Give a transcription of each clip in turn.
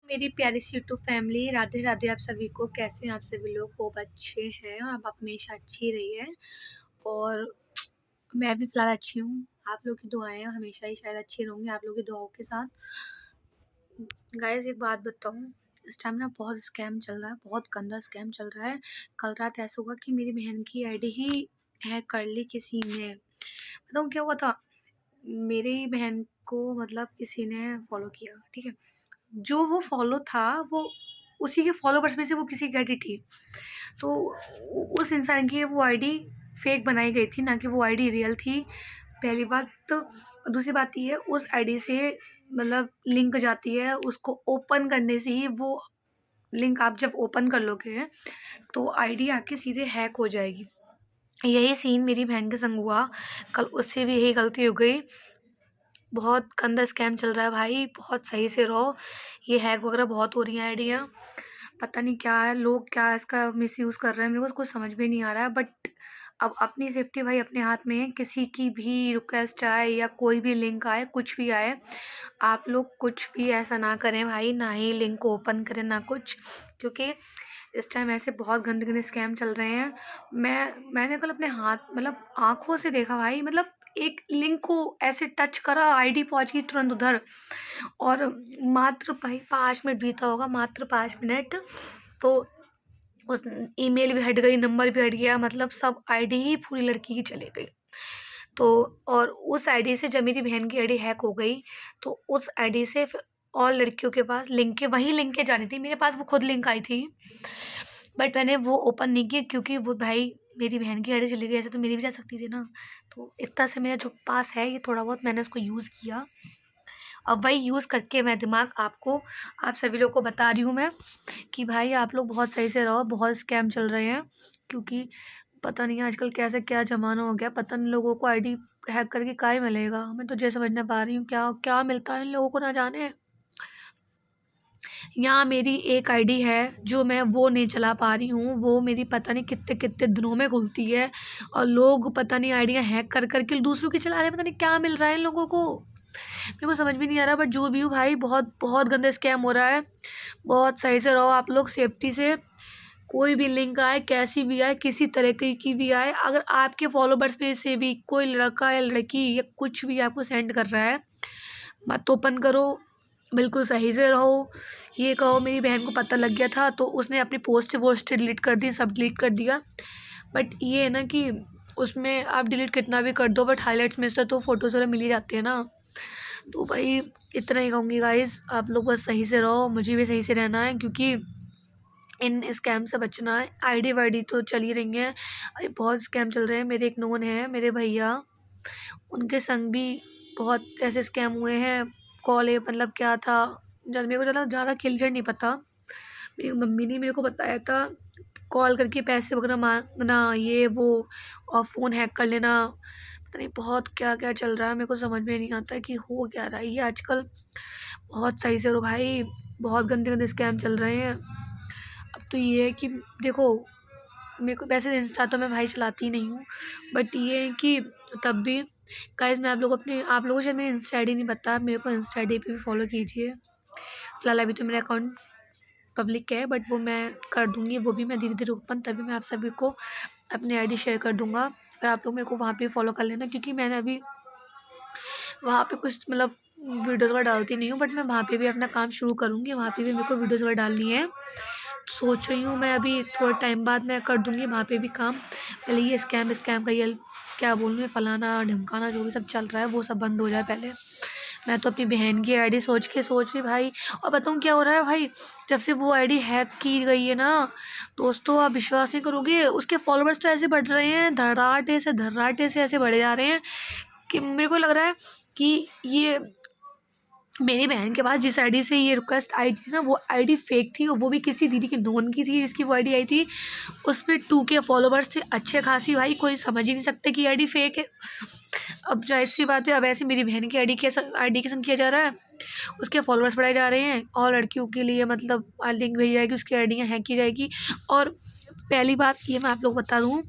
मेरी प्यारी सी YouTube family, Radhe Radhe. आप सभी को कैसे हैं? आप सभी लोग खूब अच्छे हैं और आप हमेशा अच्छी रहिए। और मैं भी फ़िलहाल अच्छी हूँ। आप लोग की दुआएं हमेशा ही शायद अच्छी रहूँगी आप लोग की दुआओं के साथ। गाइस एक बात बताऊँ, इस टाइम ना बहुत स्कैम चल रहा है, बहुत गंदा स्कैम चल रहा है। कल रात ऐसा हुआ कि मेरी बहन की आईडी ही हैक कर ली किसी ने। बताऊँ क्या हुआ था? मेरी बहन को मतलब किसी ने फॉलो किया, ठीक है। जो वो फॉलो था वो उसी के फॉलोवर्स में से वो किसी की आईडी थी। तो उस इंसान की वो आईडी फेक बनाई गई थी, ना कि वो आईडी रियल थी, पहली बात। तो दूसरी बात ये है, उस आईडी से मतलब लिंक जाती है, उसको ओपन करने से ही वो लिंक आप जब ओपन कर लोगे तो आईडी आपकी सीधे हैक हो जाएगी। यही सीन मेरी बहन के संग हुआ कल, उससे भी यही गलती हो गई। बहुत गंदा स्कैम चल रहा है भाई, बहुत सही से रहो। ये हैक वगैरह बहुत हो रही हैं आइडिया, पता नहीं क्या है, लोग क्या इसका मिसयूज़ कर रहे हैं, मेरे को कुछ समझ में नहीं आ रहा है। बट अब अपनी सेफ्टी भाई अपने हाथ में है। किसी की भी रिक्वेस्ट आए या कोई भी लिंक आए, कुछ भी आए, आप लोग कुछ भी ऐसा ना करें भाई, ना ही लिंक को ओपन करें ना कुछ, क्योंकि इस टाइम ऐसे बहुत गंदे गंदे स्कैम चल रहे हैं। मैंने कल अपने हाथ मतलब आँखों से देखा भाई, मतलब एक लिंक को ऐसे टच करा, आईडी पहुंच गई तुरंत उधर। और मात्र भाई 5 मिनट बीता होगा, मात्र 5 मिनट, तो उस ईमेल भी हट गई, नंबर भी हट गया, मतलब सब आईडी ही पूरी लड़की की चली गई। तो और उस आईडी से जब मेरी बहन की आईडी हैक हो गई तो उस आईडी से और लड़कियों के पास लिंक के वही लिंकें जानी थी, मेरे पास वो खुद लिंक आई थी, बट मैंने वो ओपन नहीं की क्योंकि वो भाई मेरी बहन की आईडी चली गई, ऐसे तो मेरी भी जा सकती थी ना। तो इस तरह से मेरा जो पास है ये थोड़ा बहुत मैंने उसको यूज़ किया। अब वही यूज़ करके मैं दिमाग आपको आप सभी लोगों को बता रही हूँ मैं कि भाई आप लोग बहुत सही से रहो, बहुत स्कैम चल रहे हैं। क्योंकि पता नहीं आजकल कैसे क्या ज़माना हो गया, पता नहीं लोगों को आईडी हैक करके क्या ही मिलेगा। मैं तो ये समझ ना पा रही हूँ क्या क्या मिलता है इन लोगों को, ना जाने। यहाँ मेरी एक आईडी है जो मैं वो नहीं चला पा रही हूँ, वो मेरी पता नहीं कितने कितने दिनों में खुलती है, और लोग पता नहीं आईडियाँ हैक कर करके दूसरों की चला रहे हैं, पता नहीं क्या मिल रहा है इन लोगों को, मेरे को समझ भी नहीं आ रहा। बट जो भी हो भाई, बहुत बहुत गंदा स्कैम हो रहा है। बहुत सही से रहो आप लोग, सेफ्टी से। कोई भी लिंक आए, कैसी भी आए, किसी तरीके की भी आए, अगर आपके फॉलोवर्स में से भी कोई लड़का या लड़की या कुछ भी आपको सेंड कर रहा है, मत ओपन करो, बिल्कुल सही से रहो। ये कहो मेरी बहन को पता लग गया था तो उसने अपनी पोस्ट वोस्ट डिलीट कर दी, सब डिलीट कर दिया। बट ये है ना कि उसमें आप डिलीट कितना भी कर दो, बट हाईलाइट्स में से तो फ़ोटोज़ वगैरह मिल ही जाते हैं ना। तो भाई इतना ही कहूँगी गाइज़, आप लोग बस सही से रहो, मुझे भी सही से रहना है, क्योंकि इन स्कैम से बचना है। आईडी वाईडी तो चल ही रही हैं, अरे बहुत स्कैम चल रहे हैं। मेरे एक नोन है, मेरे भैया, उनके संग भी बहुत ऐसे स्कैम हुए हैं। कॉल है मतलब क्या था, जब मेरे को ज़्यादा क्लियर नहीं पता, मेरी मम्मी ने मेरे को बताया था, कॉल करके पैसे वगैरह मांगना, ये वो, और फ़ोन हैक कर लेना, पता नहीं बहुत क्या क्या चल रहा है। मेरे को समझ में नहीं आता कि हो क्या रहा है ये आजकल। बहुत सही से रहो भाई, बहुत गंदे गंदे स्कैम चल रहे हैं। अब तो ये है कि देखो, मेरे को वैसे इंस्टा तो मैं भाई चलाती नहीं हूँ, बट ये है कि तब भी गाइस मैं आप लोगों को शायद मेरी इंस्टा आई डी नहीं पता, मेरे को इंस्टा आई डी पे भी फॉलो कीजिए। फ़िलहाल अभी तो मेरा अकाउंट पब्लिक है, बट वो मैं कर दूँगी, वो भी मैं धीरे-धीरे ओपन, तभी मैं आप सभी को अपनी आईडी शेयर कर दूँगा। और आप लोग मेरे को वहाँ पे फॉलो कर लेना, क्योंकि मैंने अभी वहाँ पे कुछ मतलब वीडियोज़ वगैरह डालती नहीं हूँ, बट मैं वहाँ पे भी अपना काम शुरू करूँगी, वहाँ पे भी मेरे को वीडियोज़ वगैरह डालनी है। सोच रही हूँ मैं अभी थोड़े टाइम बाद मैं कर दूँगी वहाँ पे भी काम। पहले ये स्कैम का ये क्या बोलूँ, ये फलाना ढिमकाना जो भी सब चल रहा है वो सब बंद हो जाए पहले। मैं तो अपनी बहन की आईडी सोच रही भाई। और बताऊँ क्या हो रहा है भाई, जब से वो आईडी हैक की गई है ना दोस्तों, आप विश्वास नहीं करोगे, उसके फॉलोवर्स तो ऐसे बढ़ रहे हैं, धड़ाटे से ऐसे बढ़े जा रहे हैं कि मेरे को लग रहा है कि ये मेरी बहन के पास जिस आईडी से ये रिक्वेस्ट आई थी ना, वो आईडी फेक थी, और वो भी किसी दीदी की नोन की थी जिसकी वो आईडी आई थी। उसमें 2K फॉलोवर्स थे अच्छे खासी, भाई कोई समझ ही नहीं सकते कि आईडी फेक है। अब जाहिर सी बात है, अब ऐसे मेरी बहन की आईडी के संग किया जा रहा है, उसके फॉलोवर्स बढ़ाए जा रहे हैं, और लड़कियों के लिए मतलब लिंक भेजी जाएगी, उसकी आईडियाँ हैक की जाएगी। और पहली बात ये मैं आप लोग बता दूँ,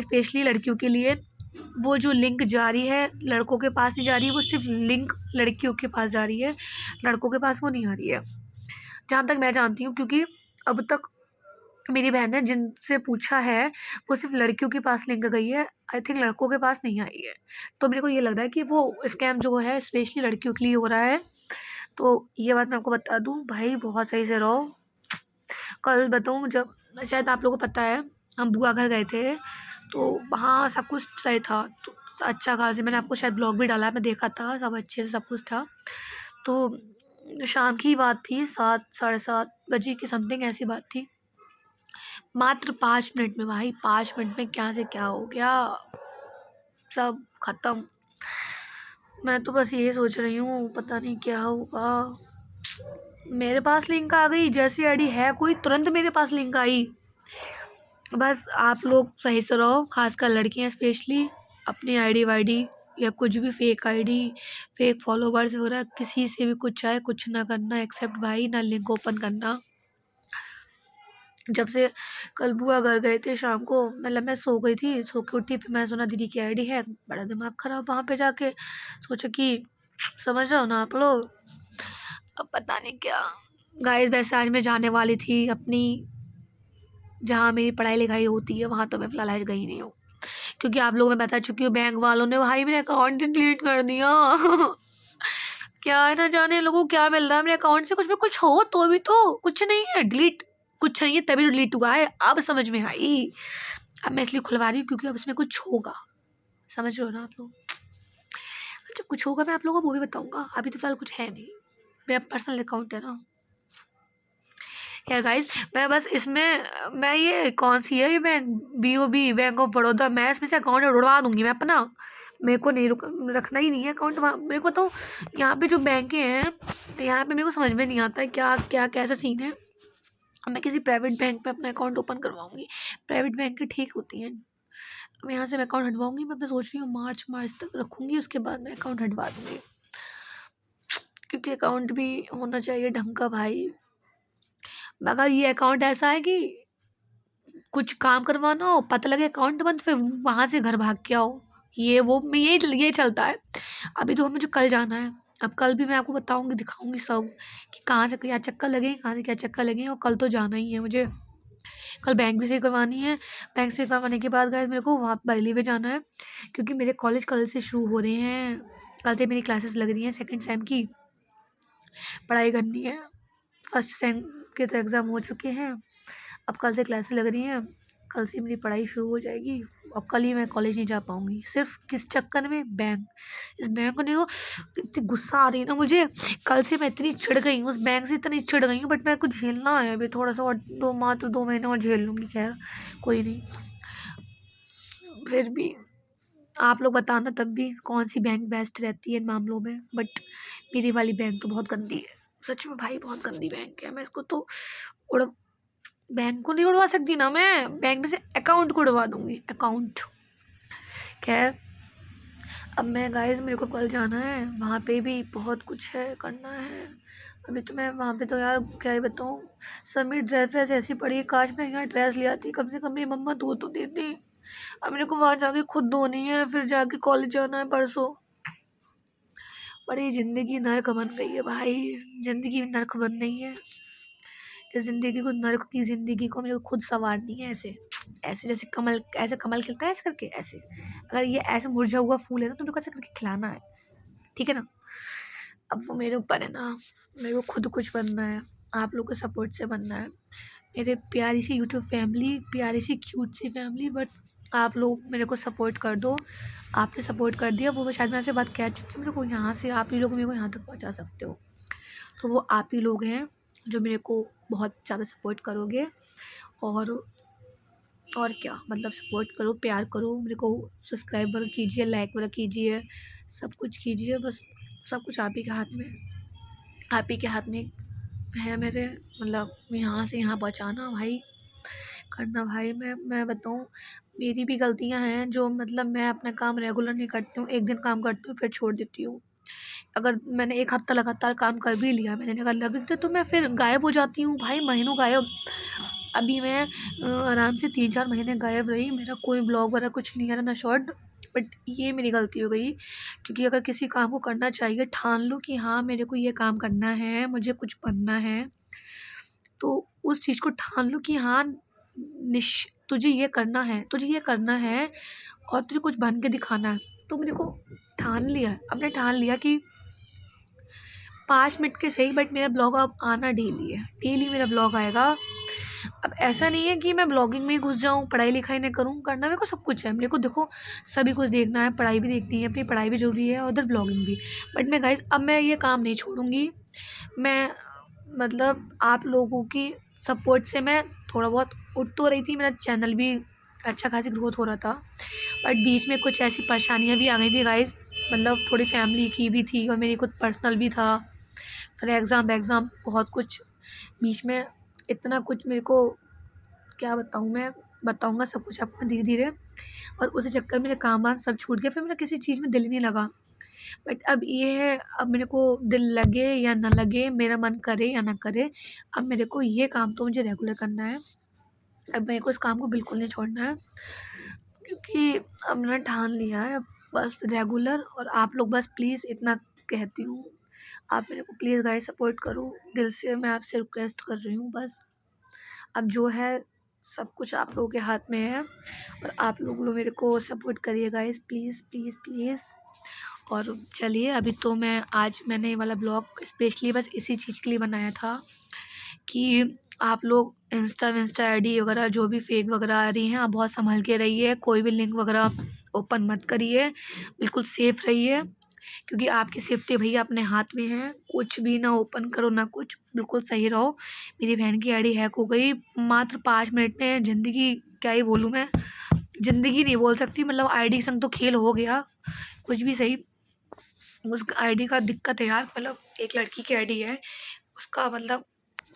स्पेशली लड़कियों के लिए, वो जो लिंक जा रही है लड़कों के पास नहीं जा रही है, वो सिर्फ लिंक लड़कियों के पास जा रही है, लड़कों के पास वो नहीं आ रही है। जहाँ तक मैं जानती हूँ, क्योंकि अब तक मेरी बहन ने जिनसे पूछा है वो सिर्फ लड़कियों के पास लिंक गई है, आई थिंक लड़कों के पास नहीं आई है। तो मेरे को ये लग रहा है कि वो स्कैम जो है स्पेशली लड़कियों के लिए हो रहा है। तो ये बात मैं आपको बता दूँ भाई, बहुत सही से रहो। कल बताऊँ, जब शायद आप लोगों को पता है, हम बुआ घर गए थे तो वहाँ सब कुछ सही था, तो अच्छा खासी मैंने आपको शायद ब्लॉग भी डाला है, मैं देखा था, सब अच्छे से सब कुछ था। तो शाम की बात थी, 7 साढ़े 7 बजे की समथिंग ऐसी बात थी। मात्र 5 मिनट में भाई, 5 मिनट में क्या से क्या हो गया, सब खत्म। मैं तो बस ये सोच रही हूँ पता नहीं क्या होगा। मेरे पास लिंक आ गई, जैसी आईडी है कोई तुरंत मेरे पास लिंक आई। बस आप लोग सही से रहो, खासकर लड़कियां स्पेशली, अपनी आईडी वाईडी या कुछ भी फेक आईडी, फेक फॉलोवर्स वगैरह किसी से भी कुछ चाहे कुछ ना करना, एक्सेप्ट भाई ना लिंक ओपन करना। जब से कल बुआ घर गए थे शाम को, मतलब मैं सो गई थी, सो के उठी, फिर मैं सुना दीदी की आईडी है, बड़ा दिमाग खराब वहाँ पे जाके सोचा कि समझ रहे हो ना आप लोग। अब पता नहीं क्या गाइस, वैसे आज मैं जाने वाली थी अपनी जहाँ मेरी पढ़ाई लिखाई होती है, वहाँ तो मैं फ़िलहाल आज गई नहीं हूँ, क्योंकि आप लोगों में बता चुकी हूँ बैंक वालों ने भाई मेरे अकाउंट डिलीट कर दिया। क्या है ना जाने लोगों को क्या मिल रहा है मेरे अकाउंट से, कुछ भी कुछ हो तो भी तो कुछ नहीं है डिलीट, कुछ नहीं है तभी डिलीट हुआ है, अब समझ में आई। अब मैं इसलिए खुलवा रही हूँ क्योंकि अब इसमें कुछ होगा, समझ रहे हो ना आप लोग। जब कुछ होगा मैं आप लोगों को वो भी बताऊँगा, अभी तो फिलहाल कुछ है नहीं, मेरा पर्सनल अकाउंट है ना। यार गाइस, मैं बस इसमें मैं ये कौन सी है ये bank, BOB bank of Baroda, मैं इसमें से अकाउंट उड़वा दूंगी मैं अपना, मेरे को नहीं रखना ही नहीं है अकाउंट वहाँ। मेरे को तो यहाँ पे जो बैंकें हैं यहाँ पे मेरे को समझ में नहीं आता है क्या क्या कैसा सीन है। मैं किसी प्राइवेट बैंक पे अपना अकाउंट ओपन करवाऊँगी, प्राइवेट बैंक की ठीक होती हैं। अब यहाँ से मैं अकाउंट हटवाऊँगी, मैं सोच रही हूँ मार्च तक रखूँगी, उसके बाद मैं अकाउंट हटवा दूँगी, क्योंकि अकाउंट भी होना चाहिए ढंग का भाई। मगर ये अकाउंट ऐसा है कि कुछ काम करवाना हो, पता लगे अकाउंट बंद, फिर वहाँ से घर भाग के आओ, ये वो में ये चलता है। अभी तो मुझे कल जाना है, अब कल भी मैं आपको बताऊँगी, दिखाऊँगी सब कि कहाँ से क्या चक्कर लगे, कहाँ से क्या चक्कर लगे, और कल तो जाना ही है मुझे। कल बैंक भी सही करवानी है, बैंक से करवाने के बाद गाइस मेरे को वहाँ बरेली पे जाना है, क्योंकि मेरे कॉलेज कल से शुरू हो रहे हैं, कल से मेरी क्लासेस लग रही हैं, सेकेंड सेम की पढ़ाई करनी है। फर्स्ट सेम के तो एग्ज़ाम हो चुके हैं, अब कल से क्लासेस लग रही हैं, कल से मेरी पढ़ाई शुरू हो जाएगी, और कल ही मैं कॉलेज नहीं जा पाऊँगी, सिर्फ किस चक्कर में, बैंक। इस बैंक को देखो इतनी गुस्सा आ रही है ना मुझे, कल से मैं इतनी चिढ़ गई हूँ उस बैंक से, इतनी चिढ़ गई हूँ, बट मेरे को झेलना है अभी थोड़ा सा और, मात्र 2 महीने और झेल लूँगी, खैर कोई नहीं। फिर भी आप लोग बताना तब भी कौन सी बैंक बेस्ट रहती है इन मामलों में, बट मेरी वाली बैंक तो बहुत गंदी है, सच में भाई बहुत गंदी बैंक है। मैं इसको तो उड़ बैंक को नहीं उड़वा सकती ना, मैं बैंक में से अकाउंट को उड़वा दूँगी, अकाउंट। खैर अब मैं गाइस मेरे को कल जाना है, वहाँ पे भी बहुत कुछ है करना है। अभी तो मैं वहाँ पे तो यार क्या ही बताऊँ, सब मेरी ड्रेस ऐसी पड़ी है, काश मैं यहाँ ड्रेस ले आती, कम से कम मेरी मम्मा धो तो देती। अब मेरे को वहाँ जाके खुद धोनी है, फिर जाके कॉलेज जाना है परसों। बड़ी ज़िंदगी नर्क बन गई है भाई, ज़िंदगी नर्क बन गई है। इस ज़िंदगी को, नर्क की ज़िंदगी को मेरे को खुद संवारनी है, ऐसे ऐसे जैसे कमल, ऐसे कमल खिलता है ऐसे करके, ऐसे अगर ये ऐसे मुरझा हुआ फूल है ना तो मेरे को ऐसे करके खिलाना है, ठीक है ना। अब वो मेरे ऊपर है ना, मेरे को खुद कुछ बनना है, आप लोग के सपोर्ट से बनना है। मेरे प्यारी सी यूट्यूब फैमिली, प्यारी सी क्यूट सी फैमिली, बट आप लोग मेरे को सपोर्ट कर दो। आपने सपोर्ट कर दिया, वो शायद मैं आपसे बात कह चुकी हूँ, मेरे को यहाँ से आप ही लोग मेरे को यहाँ तक पहुँचा सकते हो, तो वो आप ही लोग हैं जो मेरे को बहुत ज़्यादा सपोर्ट करोगे। और क्या मतलब, सपोर्ट करो, प्यार करो, मेरे को सब्सक्राइब वगैरह कीजिए, लाइक वगैरह कीजिए, सब कुछ कीजिए, बस सब कुछ आप ही के हाथ में, आप ही के हाथ में है मेरे, मतलब यहाँ से यहाँ पहुँचाना भाई, करना भाई। मैं बताऊँ, मेरी भी गलतियाँ हैं जो मतलब मैं अपना काम रेगुलर नहीं करती हूँ, एक दिन काम करती हूँ फिर छोड़ देती हूँ। अगर मैंने 1 हफ़्ता लगातार काम कर भी लिया, मैंने अगर लग गया तो मैं फिर गायब हो जाती हूँ भाई, महीनों गायब। अभी मैं आराम से 3-4 महीने गायब रही, मेरा कोई ब्लॉग वगैरह कुछ नहीं आया ना शॉर्ट, बट ये मेरी गलती हो गई, क्योंकि अगर किसी काम को करना चाहिए, ठान लो कि हाँ मेरे को ये काम करना है, मुझे कुछ बनना है, तो उस चीज़ को ठान लो कि हाँ, तुझे ये करना है, तुझे ये करना है और तुझे कुछ बन के दिखाना है। तो मेरे को ठान लिया, हमने ठान लिया कि 5 मिनट के सही बट मेरा ब्लॉग अब आना डेली है, डेली मेरा ब्लॉग आएगा। अब ऐसा नहीं है कि मैं ब्लॉगिंग में ही घुस जाऊँ, पढ़ाई लिखाई नहीं करूँ, करना मेरे को सब कुछ है। मेरे को देखो सभी कुछ देखना है, पढ़ाई भी देखनी है, अपनी पढ़ाई भी ज़रूरी है और उधर ब्लॉगिंग भी। बट मैं गाइस अब मैं ये काम नहीं छोड़ूँगी। मैं मतलब आप लोगों की सपोर्ट से मैं थोड़ा बहुत उठ तो रही थी, मेरा चैनल भी अच्छा खासी ग्रोथ हो रहा था। बट बीच में कुछ ऐसी परेशानियाँ भी आ गई थी गाइस, मतलब थोड़ी फैमिली की भी थी और मेरी खुद पर्सनल भी था। फिर एग्ज़ाम बहुत कुछ बीच में, इतना कुछ मेरे को क्या बताऊँ मैं, बताऊँगा सब कुछ आपको धीरे धीरे। और उसी चक्कर में मेरे काम वाम सब छूट गया, फिर मेरा किसी चीज़ में दिल ही नहीं लगा। बट अब ये है, अब मेरे को दिल लगे या ना लगे, मेरा मन करे या ना करे, अब मेरे को ये काम तो मुझे रेगुलर करना है। अब मेरे को इस काम को बिल्कुल नहीं छोड़ना है, क्योंकि अब मैंने ठान लिया है अब बस रेगुलर। और आप लोग बस प्लीज़ इतना कहती हूँ, आप मेरे को प्लीज़ गाइस सपोर्ट करो, दिल से मैं आपसे रिक्वेस्ट कर रही हूँ बस। अब जो है सब कुछ आप लोगों के हाथ में है और आप लोग मेरे को सपोर्ट करिए गाइस, प्लीज़ प्लीज़ प्लीज़। और चलिए अभी तो मैंने ये वाला ब्लॉग स्पेशली बस इसी चीज़ के लिए बनाया था कि आप लोग इंस्टा विंस्टा आईडी वगैरह जो भी फेक वगैरह आ रही हैं, आप बहुत संभल के रहिए, कोई भी लिंक वगैरह ओपन मत करिए, बिल्कुल सेफ़ रहिए, क्योंकि आपकी सेफ्टी भैया अपने हाथ में है। कुछ भी ना ओपन करो ना कुछ, बिल्कुल सही रहो। मेरी बहन की आईडी हैक हो गई मात्र 5 मिनट में। ज़िंदगी क्या ही बोलूँ मैं, ज़िंदगी नहीं बोल सकती, मतलब आईडी संग तो खेल हो गया, कुछ भी सही। उस आईडी का दिक्कत है यार, मतलब एक लड़की की आईडी है, उसका मतलब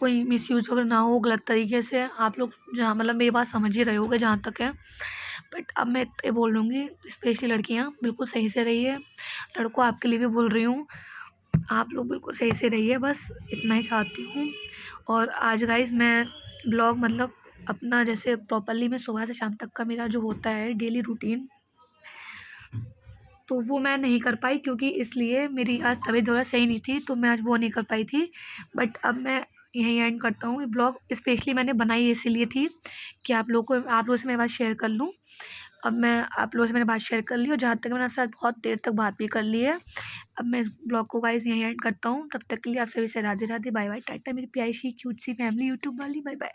कोई मिसयूज़ अगर ना हो गलत तरीके से, आप लोग जहाँ मतलब मेरी बात समझ ही रहे होगे जहाँ तक है। बट अब मैं इतना बोल लूँगी, स्पेशली लड़कियाँ बिल्कुल सही से रहिए। लड़कों आपके लिए भी बोल रही हूँ, आप लोग बिल्कुल सही से रहिए, बस इतना ही चाहती हूँ। और आज गाइस मैं ब्लॉग मतलब अपना जैसे प्रॉपर्ली मैं सुबह से शाम तक का मेरा जो होता है डेली रूटीन, तो वो मैं नहीं कर पाई, क्योंकि इसलिए मेरी आज तबीयत थोड़ा सही नहीं थी, तो मैं आज वो नहीं कर पाई थी। बट अब मैं यहीं एंड करता हूँ। ये ब्लॉग स्पेशली मैंने बनाई इसीलिए थी कि आप लोगों से मैं बात शेयर कर लूँ। अब मैं आप लोगों से मैंने बात शेयर कर ली और जहाँ तक मैंने आपके साथ बहुत देर तक बात भी कर ली है। अब मैं इस ब्लॉग को गाइस यहीं एंड करता हूँ। तब तक के लिए आप सभी से राधे राधे, बाय बाय, टाटा मेरी प्यारी सी क्यूट सी फैमिली यूट्यूब वाली, बाय बाय।